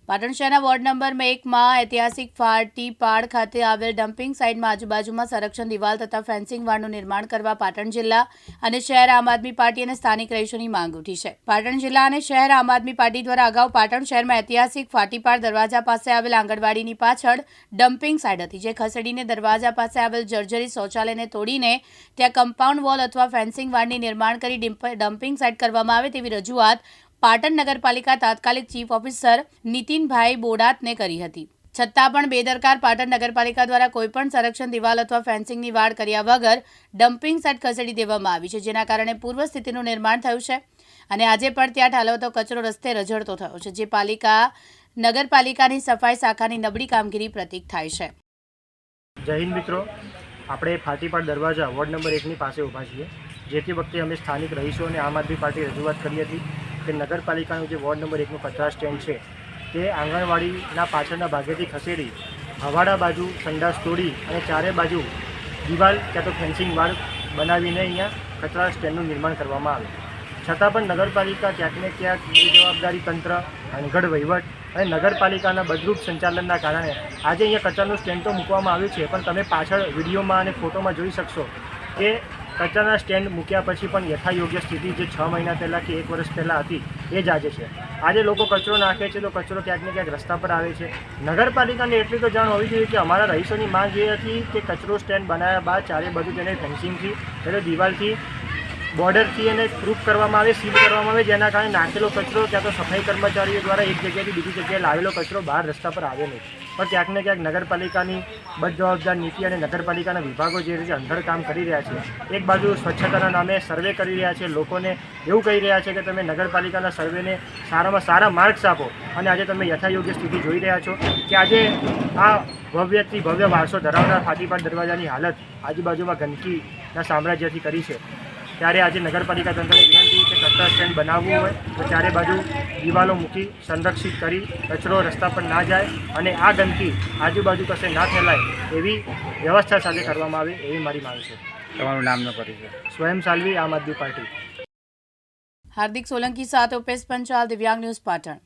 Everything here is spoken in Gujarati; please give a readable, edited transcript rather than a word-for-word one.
પાટણ શહેરના વોર્ડ નંબર 1માં ઐતિહાસિક ફાટી પાડ ખાતે આવેલ ડમ્પિંગ સાઇટમાં આજુબાજુમાં સંરક્ષણ દિવાલ તથા ફેન્સિંગ વાળનું નિર્માણ કરવા પાટણ જિલ્લા અને શહેર આમ આદમી પાર્ટી અને સ્થાનિક રહીશોની માંગ ઉઠી છે। પાટણ જિલ્લા અને શહેર આમ આદમી પાર્ટી દ્વારા અગાઉ પાટણ શહેરમાં ઐતિહાસિક ફાટીપાડ દરવાજા પાસે આવેલ આંગણવાડીની પાછળ ડમ્પિંગ સાઇટ હતી, જે ખસેડીને દરવાજા પાસે આવેલ જર્જરી શૌચાલયને તોડીને ત્યાં કમ્પાઉન્ડ વોલ અથવા ફેન્સિંગ વાળની નિર્માણ કરી ડમ્પિંગ સાઇટ કરવામાં આવે તેવી રજૂઆત પાટણ નગરપાલિકા તાત્કાલિક ચીફ ઓફિસર નીતિનભાઈ બોડાતને કરી હતી। છતાં પણ બેદરકાર પાટણ નગરપાલિકા દ્વારા કોઈપણ સંરક્ષણ દિવાલ અથવા ફેન્સિંગની વાડ કર્યા વગર ડમ્પિંગ સાઇટ ખસેડી દેવામાં આવી છે, જેના કારણે પૂર્વ સ્થિતિનું નિર્માણ થયું છે અને આજે પણ ત્યાં ઠાલવતો કચરો રસ્તે રઝળતો થયો છે, જે નગરપાલિકાની સફાઈ શાખાની નબળી કામગીરી પ્રતીક થાય છે। જય હિન્દ મિત્રો, આપણે ફાટીપાડ દરવાજા વોર્ડ નંબર 1ની પાસે ઊભા છીએ। જેથી વખતે અમે સ્થાનિક રહીશો અને આમ આદમી પાર્ટી રજૂઆત કરી હતી કે નગરપાલિકાનું જે વોર્ડ નંબર 1નું કચરા સ્ટેન્ડ છે તે આંગણવાડીના પાછળના ભાગેથી ખસેડી હવાડા બાજુ સંડાસ તોડી અને ચારે બાજુ દિવાલ ક્યાં તો ફેન્સિંગ વાળ બનાવીને અહીંયા કચરા સ્ટેન્ડનું નિર્માણ કરવામાં આવે। છતાં પણ નગરપાલિકા ક્યાંક ને ક્યાંક બેજવાબદારી તંત્ર, અણઘડ વહીવટ અને નગરપાલિકાના બદરૂપ સંચાલનના કારણે આજે અહીંયા કચરાનું સ્ટેન્ડ તો મૂકવામાં આવ્યું છે, પણ તમે પાછળ વિડીયોમાં અને ફોટોમાં જોઈ શકશો કે કચરાના સ્ટેન્ડ મૂક્યા પછી પણ યથાયોગ્ય સ્થિતિ જે 6 મહિના પહેલાં કે 1 વર્ષ પહેલાં હતી એ જ આજે છે। આજે લોકો કચરો નાખે છે તો કચરો ક્યાંક ને ક્યાંક રસ્તા પર આવે છે। નગરપાલિકાને એટલી તો જાણ હોવી જોઈએ કે અમારા રહીશોની માંગ એ હતી કે કચરો સ્ટેન્ડ બનાવ્યા બાદ ચારે બાજુ તેને ફેન્સિંગથી એટલે દિવાલથી બોર્ડરથી એને પ્રૂફ કરવામાં આવે, સીલ કરવામાં આવે, જેના કારણે નાખેલો કચરો ક્યાં તો સફાઈ કર્મચારીઓ દ્વારા એક જગ્યાએથી બીજી જગ્યાએ લાવેલો કચરો બહાર રસ્તા પર આવે નહીં। પણ ક્યાંક ને ક્યાંક નગરપાલિકાની બદજવાબદાર નીતિ અને નગરપાલિકાના વિભાગો જે રીતે અંધળ કામ કરી રહ્યા છે, એક બાજુ સ્વચ્છતાના નામે સર્વે કરી રહ્યા છે, લોકોને એવું કહી રહ્યા છે કે તમે નગરપાલિકાના સર્વેને સારામાં સારા માર્ક્સ આપો, અને આજે તમે યથાયોગ્ય સ્થિતિ જોઈ રહ્યા છો કે આજે આ ભવ્યથી ભવ્ય વારસો ધરાવનાર ફાટીપાડ દરવાજાની હાલત આજુબાજુમાં ગંદકીના સામ્રાજ્યથી કરી છે। ત્યારે આજે નગરપાલિકા તંત્રને વિનંતી કે કચરા સ્ટેન્ડ બનાવવું હોય તો ચારે બાજુ દિવાલો મૂકી સંરક્ષિત કરી કચરો રસ્તા પર ના જાય અને આ ગંદકી આજુબાજુ કશે ના ફેલાય એવી વ્યવસ્થા સાથે કરવામાં આવે એવી મારી માંગ છે। તમારું નામ ન પરિચય? સ્વયં સાલ્વી, આમ આદમી પાર્ટી। હાર્દિક સોલંકી સાથે ઉપેશ પંચાલ, દિવ્યાંગ ન્યૂઝ પાટણ।